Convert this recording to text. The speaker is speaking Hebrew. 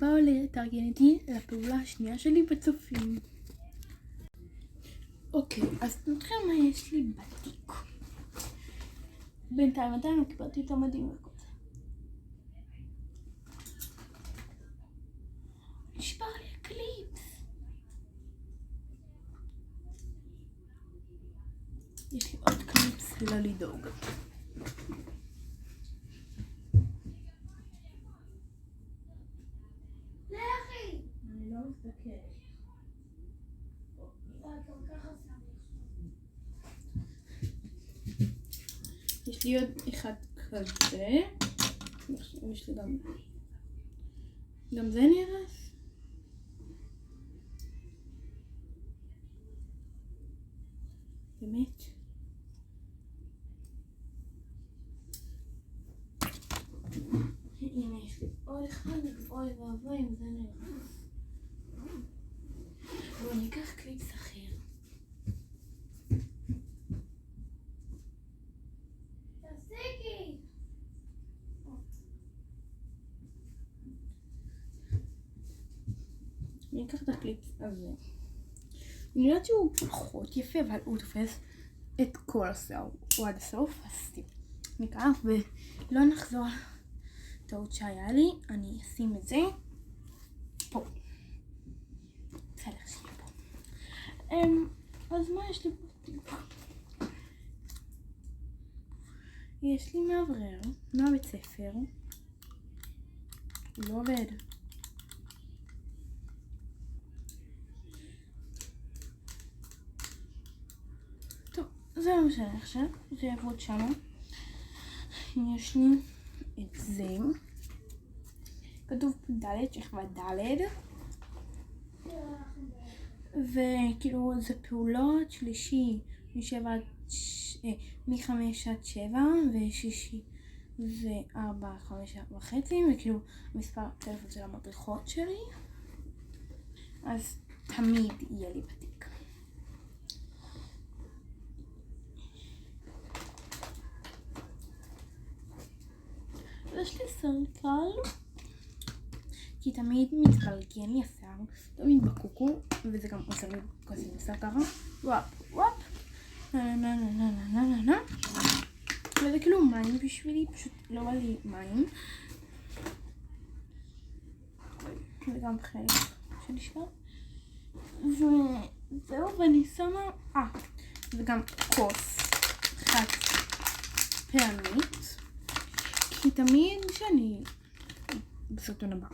באו לתארגן איתי לפעולה השנייה שלי בצופים. אוקיי, אז נתחיל מה יש לי בתיק. בינתיים עדיין קיבלתי את המדים וכל זה. נשבר לי הקליפס. יש לי עוד קליפס לא לדאוג. אני לא מסתכל. יש לי עוד אחד כזה. יש לי גם זה נרס. באמת. הנה יש לי עוד אחד. אוי ואבוי אם זה נרס. בואו ניקח קליפס אחר. תפסיקי! אני אקח את הקליפס הזה. אני יודעת שהוא פחות יפה, אבל הוא תופס את כל השיער. הוא עד הסוף, אז ניקח ולא נחזור טעות שהיה לי. אני אשים את זה פה. בסדר, שיהיה פה. אז מה יש לי פה? יש לי מאוורר, מהבית ספר. הוא לא עובד. טוב, זה לא משנה עכשיו, זה יעבוד שמה. יש לי את זה. כתוב פה ד', שכבה ד'. וכאילו זה פעולות שלישי מ-5 עד 7 ושישי ו-4 עד 5:30, וכאילו מספר טלפון של המדריכות שלי, אז תמיד יהיה לי בתיק. יש לי סרקל כי תמיד מתגלגן לי השיער, תמיד בקוקו, וזה גם עושה לי כזה מסע ככה, וואפ וואפ, נה. וזה כאילו מים בשבילי, פשוט לא בא לי מים. זה גם חלק שנשמע. וזהו, ואני שמה, וגם כוס חד פעמית, כי תמיד שאני בסרטון הבא